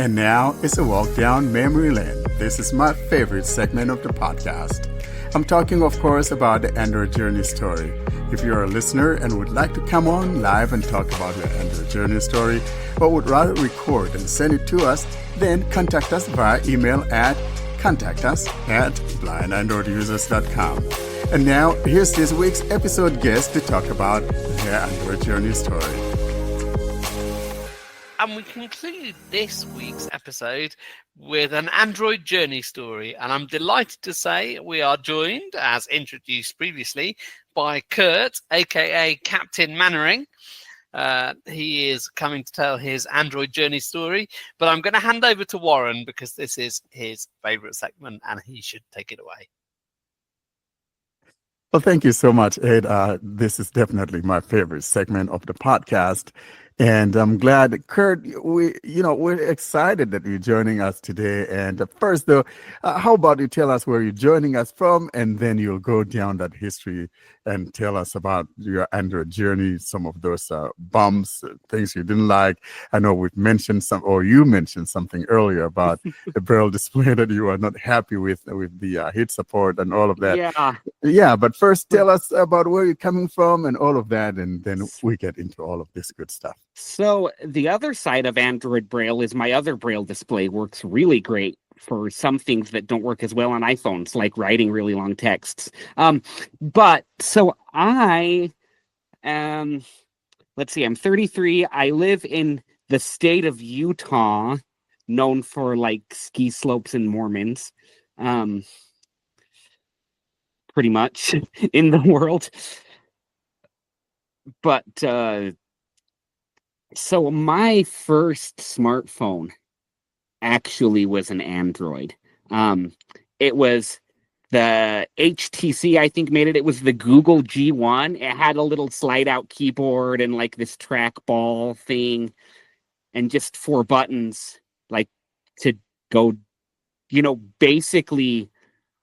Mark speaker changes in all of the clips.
Speaker 1: And now it's a walk down memory lane. This is my favorite segment of the podcast. I'm talking, of course, about the Android Journey story. If you're a listener and would like to come on live and talk about your Android Journey story, but would rather record and send it to us, then contact us via email at contactus@blindandroidusers.com. And now, here's this week's episode guest to talk about their Android Journey story.
Speaker 2: And we conclude this week's episode with an Android Journey story. And I'm delighted to say we are joined, as introduced previously, by Kirt, aka Captain Manwaring. He is coming to tell his Android Journey story. But I'm going to hand over to Warren because this is his favourite segment and he should take it away.
Speaker 1: Well, thank you so much, Ed. This is definitely my favorite segment of the podcast. And I'm glad, Kirt, we're excited that you're joining us today. And first, though, how about you tell us where you're joining us from, and then you'll go down that history and tell us about your Android journey, some of those bumps, things you didn't like. I know we've mentioned you mentioned something earlier about the Braille display that you are not happy with the hit support and all of that. Yeah, but first tell us about where you're coming from and all of that, and then we get into all of this good stuff.
Speaker 3: So the other side of Android Braille is my other Braille display works really great for some things that don't work as well on iPhones, like writing really long texts. But so I let's see, I'm 33. I live in the state of Utah, known for like ski slopes and Mormons. Pretty much in the world. But so my first smartphone actually was an Android. It was the HTC, I think, made it. It was the Google G1. It had a little slide out keyboard and like this trackball thing and just 4 buttons like to go, basically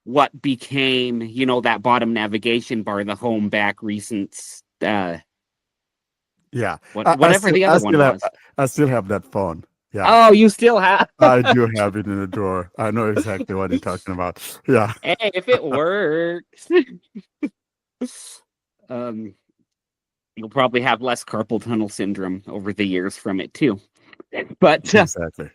Speaker 3: what became, that bottom navigation bar, the home, back, recents, whatever the other one was.
Speaker 1: I still have that phone. Yeah.
Speaker 3: Oh, you still have?
Speaker 1: I do have it in the drawer. I know exactly what you're talking about. Yeah.
Speaker 3: Hey, if it works. You'll probably have less carpal tunnel syndrome over the years from it too. But
Speaker 1: exactly.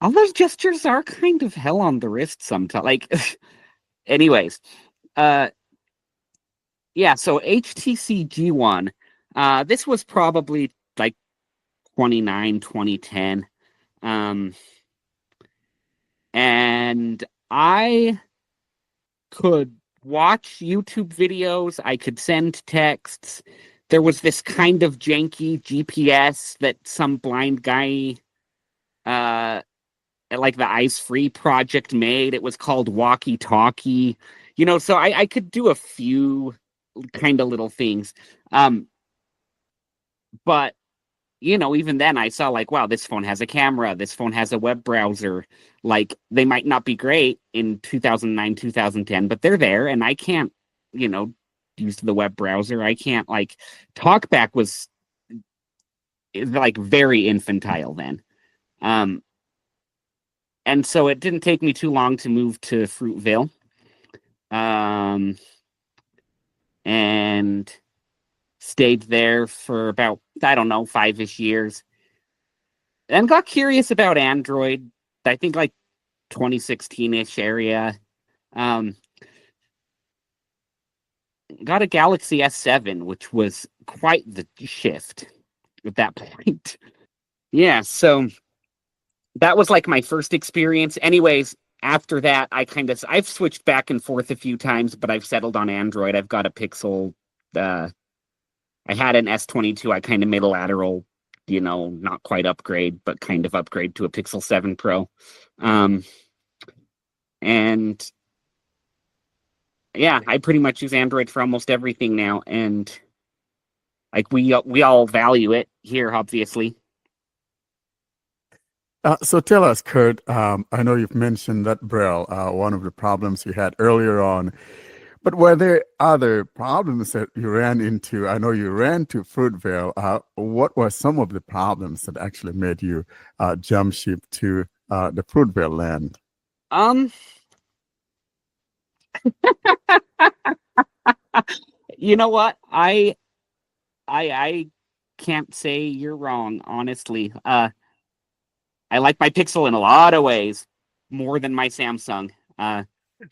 Speaker 3: All those gestures are kind of hell on the wrist sometimes. Like, anyways, so HTC G1. This was probably like 2010. And I could watch YouTube videos. I could send texts. There was this kind of janky GPS that some blind guy, like the Eyes Free project made. It was called Walkie Talkie. So I could do a few kind of little things. But, even then I saw like, wow, this phone has a camera. This phone has a web browser. Like, they might not be great in 2009, 2010, but they're there. And I can't, use the web browser. I can't like TalkBack was like very infantile then. And so it didn't take me too long to move to Fruitvale. And stayed there for about, 5-ish years. And got curious about Android, I think like 2016-ish area. Got a Galaxy S7, which was quite the shift at that point. Yeah, so that was like my first experience. Anyways, after that, I've switched back and forth a few times, but I've settled on Android. I've got a Pixel. I had an S22. I kind of made a lateral, not quite upgrade, but kind of upgrade to a Pixel 7 Pro. And yeah, I pretty much use Android for almost everything now. And like we all value it here, obviously.
Speaker 1: So tell us, Kirt, I know you've mentioned that Braille, one of the problems you had earlier on But were there other problems that you ran into? I know you ran to Fruitvale. What were some of the problems that actually made you jump ship to the Fruitvale land?
Speaker 3: Um, you know what? I can't say you're wrong, honestly. I like my Pixel in a lot of ways more than my Samsung.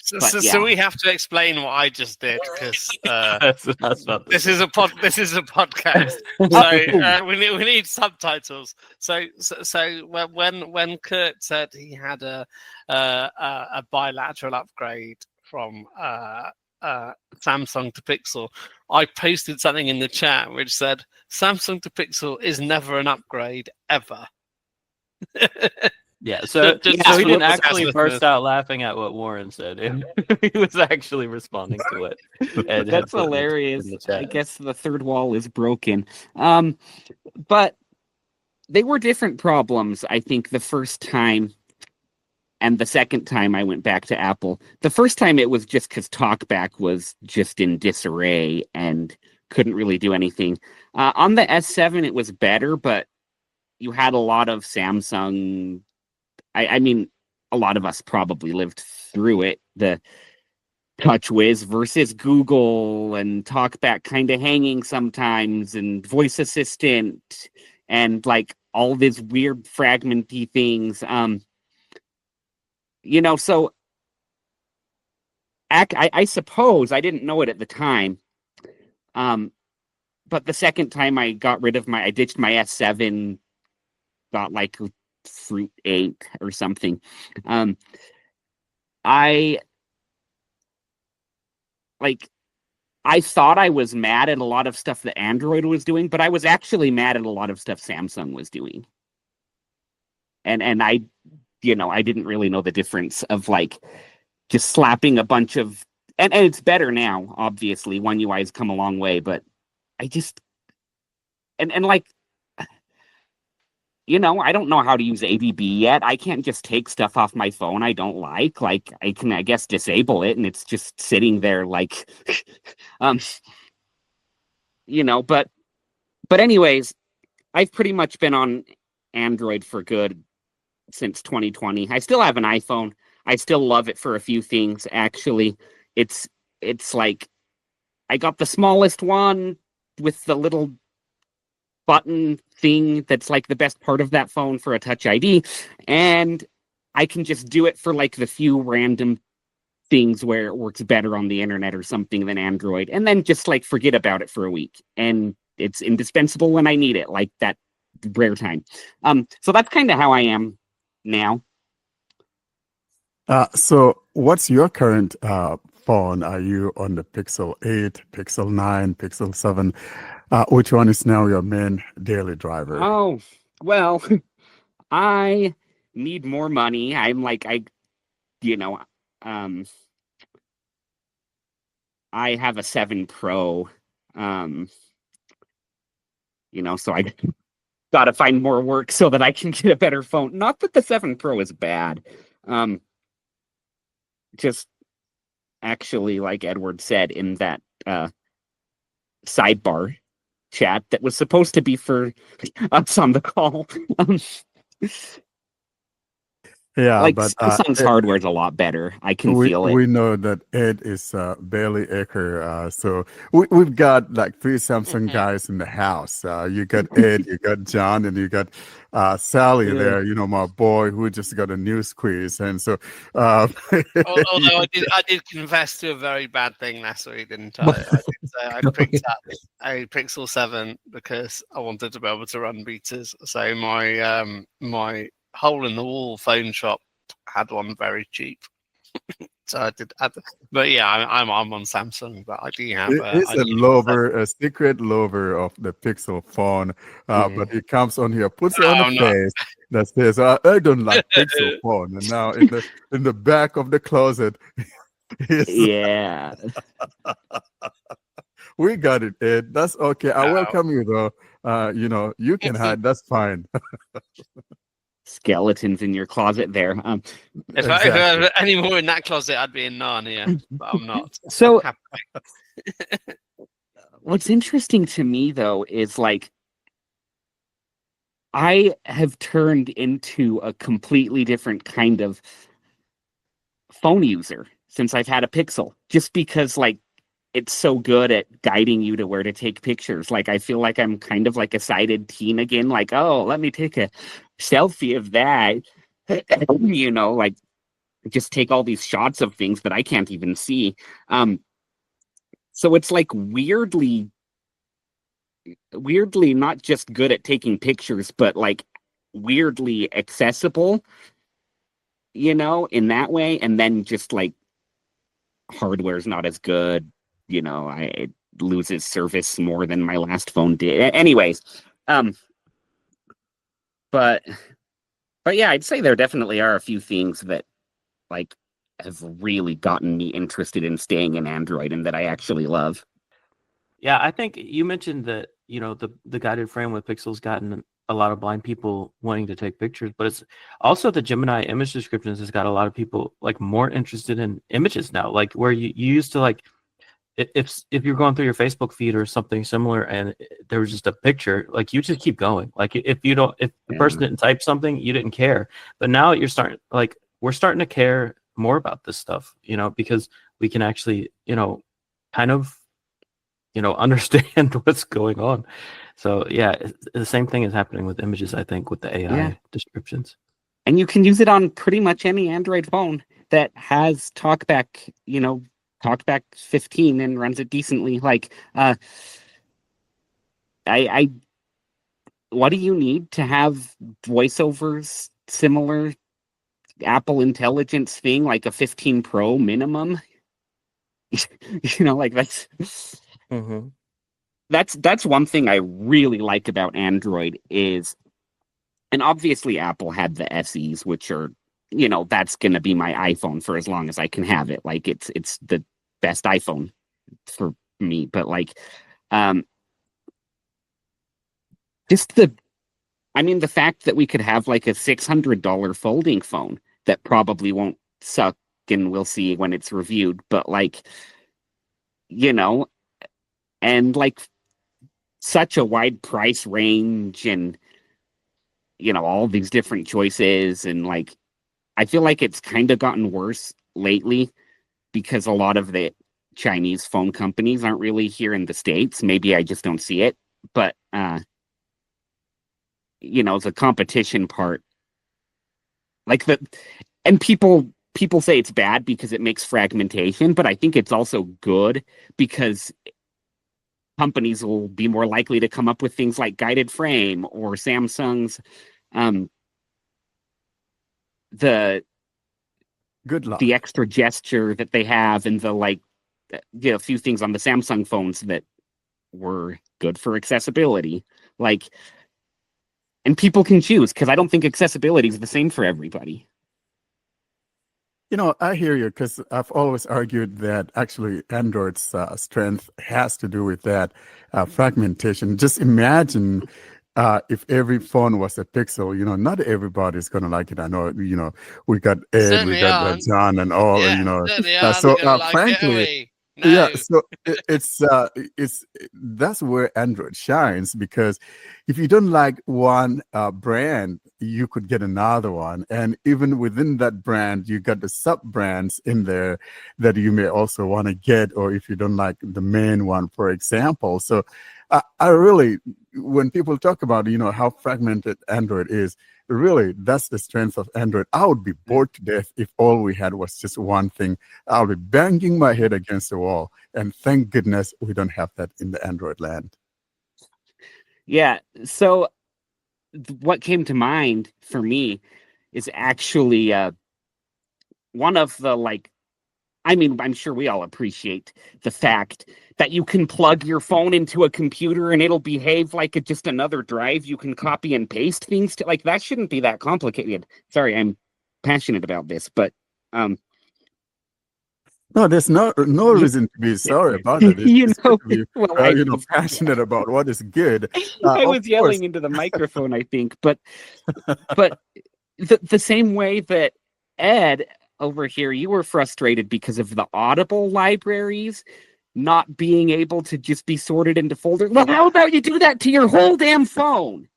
Speaker 2: So,
Speaker 3: But
Speaker 2: so,
Speaker 3: yeah,
Speaker 2: so we have to explain what I just did because
Speaker 4: That's not
Speaker 2: this is a This is a podcast, so
Speaker 1: Oh,
Speaker 2: we need subtitles. So when Kurt said he had a bilateral upgrade from Samsung to Pixel, I posted something in the chat which said Samsung to Pixel is never an upgrade ever.
Speaker 4: Yeah, so
Speaker 3: Yeah,
Speaker 4: so he
Speaker 2: for the
Speaker 4: didn't
Speaker 2: podcast
Speaker 4: actually
Speaker 2: listeners.
Speaker 4: burst out laughing at what Warren said. He was actually responding to what Ed had
Speaker 3: that's
Speaker 4: put
Speaker 3: hilarious.
Speaker 4: in the
Speaker 3: I
Speaker 4: chat.
Speaker 3: guess the third wall is broken. But they were different problems, I think, the first time and the second time I went back to Apple. The first time it was just because TalkBack was just in disarray and couldn't really do anything. On the S7, it was better, but you had a lot of Samsung. I mean, a lot of us probably lived through it. The TouchWiz versus Google and TalkBack kind of hanging sometimes, and Voice Assistant, and like all these weird fragmenty things. So I suppose I didn't know it at the time. Um, but the second time I ditched my S7, got like Fruit 8 or something. Um, I like I thought I was mad at a lot of stuff that Android was doing, but I was actually mad at a lot of stuff Samsung was doing. And I didn't really know the difference of like just slapping a bunch of and it's better now, obviously. One UI has come a long way, but I just and like I don't know how to use ABB yet. I can't just take stuff off my phone I don't like. Like I can, I guess, disable it and it's just sitting there like um but anyways, I've pretty much been on Android for good since 2020. I still have an iPhone. I still love it for a few things actually. It's it's like I got the smallest one with the little button thing that's like the best part of that phone for a Touch ID, and I can just do it for like the few random things where it works better on the internet or something than Android, and then just like forget about it for a week. And it's indispensable when I need it, like that rare time. So that's kind of how I am now.
Speaker 1: so what's your current phone? Are you on the Pixel 8, Pixel 9, Pixel 7? Which one is now your main daily driver?
Speaker 3: Oh, well, I need more money. I'm like, you know, um, I have a 7 Pro, um, so I got to find more work so that I can get a better phone. Not that the 7 Pro is bad. Um, just actually, like Edward said in that sidebar chat that was supposed to be for us on the call. um,
Speaker 1: Yeah,
Speaker 3: like
Speaker 1: but
Speaker 3: Samsung's hardware is a lot better. I can
Speaker 1: we
Speaker 3: feel it.
Speaker 1: we know that Ed is Bailey Aker, so we've got like three Samsung
Speaker 2: Mhm.
Speaker 1: guys in the house. You got Ed, you got John, and you got Sally
Speaker 3: Yeah.
Speaker 1: there. My boy who just got a news quiz, and so
Speaker 2: Although I did confess to a very bad thing last week, didn't I? I did say I picked up a Pixel 7 because I wanted to be able to run betas. So my hole in the wall phone shop had one very cheap. So I did, but yeah, I'm on Samsung, but I do have
Speaker 1: he's
Speaker 2: I
Speaker 1: a
Speaker 2: do have a 7.
Speaker 1: lover, a secret lover of the Pixel phone. But he comes on here, puts it
Speaker 2: No,
Speaker 1: on the
Speaker 2: I'm not.
Speaker 1: face that says, "I don't like Pixel phone," and now in the back of the closet, he's
Speaker 3: Yeah.
Speaker 1: we got it, Ed. That's okay. I
Speaker 2: No.
Speaker 1: welcome you though. You can hide. That's fine.
Speaker 3: skeletons in your closet there.
Speaker 2: If I had any more in that closet, I'd be in Narnia, but I'm not.
Speaker 3: So
Speaker 2: Happy.
Speaker 3: what's interesting to me though is like I have turned into a completely different kind of phone user since I've had a Pixel, just because like it's so good at guiding you to where to take pictures. Like I feel like I'm kind of like a sighted teen again. Like, oh, let me take a selfie of that. You know, like just take all these shots of things that I can't even see. So it's like weirdly not just good at taking pictures, but like weirdly accessible, you know, in that way. And then just like hardware's not as good, you know, it loses service more than my last phone did. Anyways, but yeah, I'd say there definitely are a few things that like have really gotten me interested in staying in Android and that I actually love.
Speaker 4: Yeah, I think you mentioned that, the guided frame with Pixel's gotten a lot of blind people wanting to take pictures, but it's also the Gemini image descriptions has got a lot of people like more interested in images now. Like where you used to like if you're going through your Facebook feed or something similar and there was just a picture, like you just keep going. Like if the person didn't type something, you didn't care. But now we're starting to care more about this stuff, because we can actually, kind of understand what's going on. So yeah, the same thing is happening with images, I think, with the AI descriptions.
Speaker 3: And you can use it on pretty much any Android phone that has TalkBack, TalkBack 15 and runs it decently. Like, what do you need to have voiceovers similar Apple Intelligence thing, like a 15 Pro minimum? Like that's.
Speaker 4: Mm-hmm.
Speaker 3: That's one thing I really like about Android is, and obviously Apple had the SEs, which are, that's going to be my iPhone for as long as I can have it. Like it's the best iPhone for me. But like, just the fact that we could have like a $600 folding phone that probably won't suck, and we'll see when it's reviewed. But like, and like such a wide price range and all these different choices, and like I feel like it's kind of gotten worse lately because a lot of the Chinese phone companies aren't really here in the States. Maybe I just don't see it, but the competition part, like and people say it's bad because it makes fragmentation, but I think it's also good because companies will be more likely to come up with things like guided frame or Samsung's the
Speaker 1: Good luck.
Speaker 3: the extra gesture that they have, and the like, a few things on the Samsung phones that were good for accessibility, like, and people can choose, because I don't think accessibility is the same for everybody.
Speaker 1: I hear you, because I've always argued that actually Android's strength has to do with that fragmentation. Just imagine if every phone was a Pixel. Not everybody's going to like it. I know, we got Ed,
Speaker 2: Certainly
Speaker 1: we got
Speaker 2: aren't.
Speaker 1: John and all,
Speaker 2: Certainly aren't
Speaker 1: So
Speaker 2: gonna like it, are
Speaker 1: frankly,
Speaker 2: we?
Speaker 1: yeah,
Speaker 2: No.
Speaker 1: so it's that's where Android shines, because if you don't like one brand, you could get another one, and even within that brand, you got the sub brands in there that you may also want to get, or if you don't like the main one, for example. So I really, when people talk about how fragmented Android is, really that's the strength of Android. I would be bored to death if all we had was just one thing. I'll be banging my head against the wall. And thank goodness we don't have that in the Android land.
Speaker 3: Yeah. So what came to mind for me is actually one of the like, I'm sure we all appreciate the fact that you can plug your phone into a computer and it'll behave like just another drive. You can copy and paste things to, like, that shouldn't be that complicated. Sorry, I'm passionate about this, but
Speaker 1: No, there's no reason to be sorry about it. It's good to be,
Speaker 3: well,
Speaker 1: passionate about what is good.
Speaker 3: I was
Speaker 1: Of course.
Speaker 3: yelling into the microphone, I think, but the same way that Ed over here, you were frustrated because of the Audible libraries not being able to just be sorted into folders. Well, how about you do that to your whole damn phone?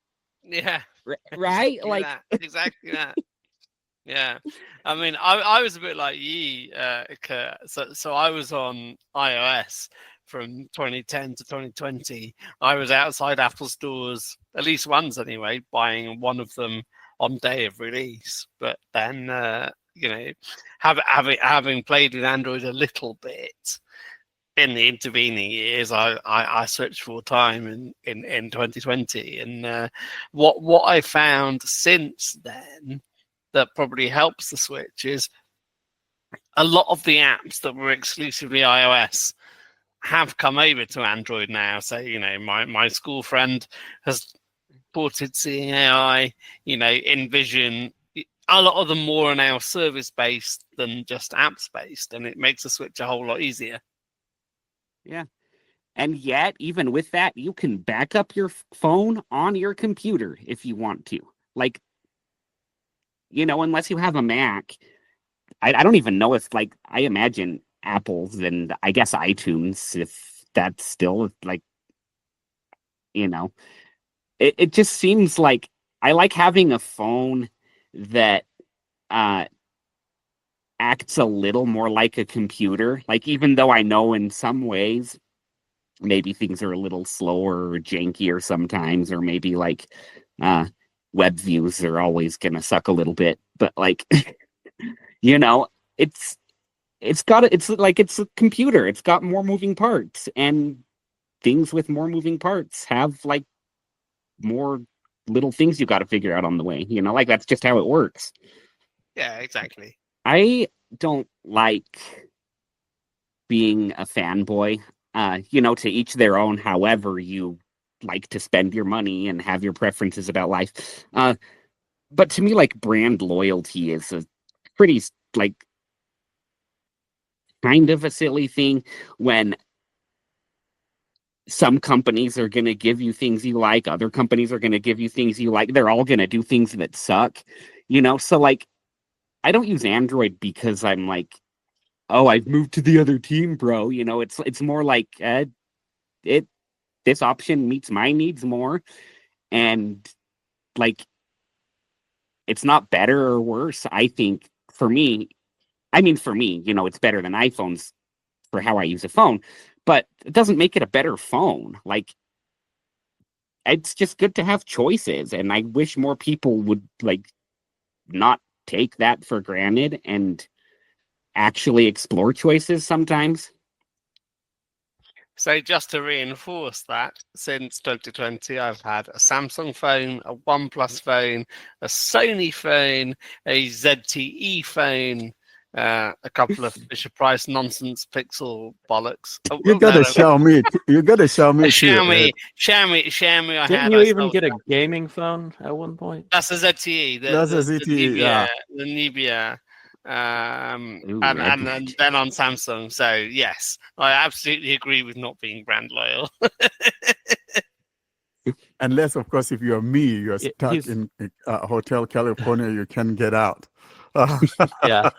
Speaker 2: Yeah,
Speaker 3: Right?
Speaker 2: exactly
Speaker 3: Like,
Speaker 2: that. Exactly that. Yeah, I mean, I was a bit like you, Kurt. So I was on iOS from 2010 to 2020. I was outside Apple stores at least once anyway, buying one of them on day of release. But then, having played with Android a little bit in the intervening years, I switched full time in 2020, and what I found since then that probably helps the Switch is a lot of the apps that were exclusively iOS have come over to Android now. So, my school friend has ported Seeing AI, InVision. A lot of them more are now service based than just apps based, and it makes the Switch a whole lot easier.
Speaker 3: yeah. And yet, even with that, you can back up your phone on your computer if you want to. Like, unless you have a Mac, I don't even know if, like, I imagine Apple's and I guess iTunes, if that's still, like, it just seems like I like having a phone that uh, acts a little more like a computer. Like, even though I know in some ways maybe things are a little slower or jankier sometimes, or maybe like uh, web views are always gonna suck a little bit, but like you know, it's it's like it's a computer. It's got more moving parts, and things with more moving parts have like more little things you got to figure out on the way. Like that's just how it works.
Speaker 2: Yeah, exactly.
Speaker 3: I don't like being a fanboy. To each their own, however you like to spend your money and have your preferences about life. But to me, like brand loyalty is a pretty like kind of a silly thing when some companies are going to give you things you like, other companies are going to give you things you like. They're all going to do things that suck, So like, I don't use Android because I'm like, oh, I've moved to the other team, bro. It's more like it this option meets my needs more, and like it's not better or worse. I think for me, it's better than iPhones for how I use a phone, but it doesn't make it a better phone. Like it's just good to have choices, and I wish more people would like not take that for granted and actually explore choices sometimes.
Speaker 2: So just to reinforce that, since 2020, I've had a Samsung phone, a OnePlus phone, a Sony phone, a ZTE phone, a couple of Fisher Price nonsense Pixel bollocks. Oh,
Speaker 1: You
Speaker 2: oh, no,
Speaker 1: gotta
Speaker 2: no,
Speaker 1: show me. You gotta show
Speaker 2: a
Speaker 1: me too, Ed.
Speaker 2: Xiaomi.
Speaker 4: Didn't you even get a gaming phone at one point?
Speaker 2: That's a ZTE,
Speaker 1: That's a
Speaker 2: the
Speaker 1: ZTE.
Speaker 2: Nubia,
Speaker 1: Yeah,
Speaker 2: the Nubia,
Speaker 3: Ooh,
Speaker 2: and then on Samsung. So yes, I absolutely agree with not being brand loyal.
Speaker 1: unless of course if you're me, you're stuck
Speaker 4: He's
Speaker 1: in Hotel California. You can get out. Uh,
Speaker 4: yeah.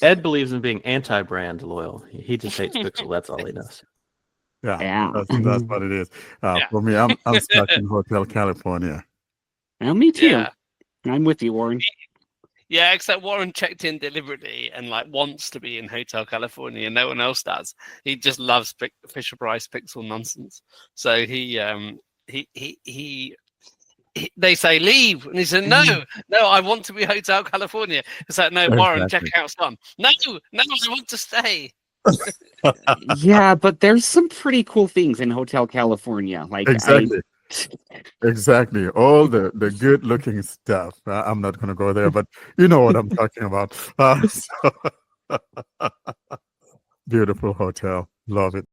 Speaker 4: Ed believes in being anti-brand loyal. He just hates Pixel. That's all he does.
Speaker 1: yeah,
Speaker 3: yeah.
Speaker 1: that's what it is.
Speaker 2: Yeah,
Speaker 1: For me, I'm stuck in Hotel California.
Speaker 3: Well, me too.
Speaker 2: yeah,
Speaker 3: I'm with you, Warren.
Speaker 2: yeah. Except Warren checked in deliberately and like wants to be in Hotel California. No one else does. He just loves Fisher Price Pixel nonsense. So he they say leave, and he said no, I want to be Hotel California. It's like no, Warren, check
Speaker 1: Exactly.
Speaker 2: out some. No, I want to stay.
Speaker 3: Yeah, but there's some pretty cool things in Hotel California. Like
Speaker 1: Exactly. Exactly. All the good looking stuff. I'm not going to go there, but you know what I'm talking about. Beautiful hotel. Love it.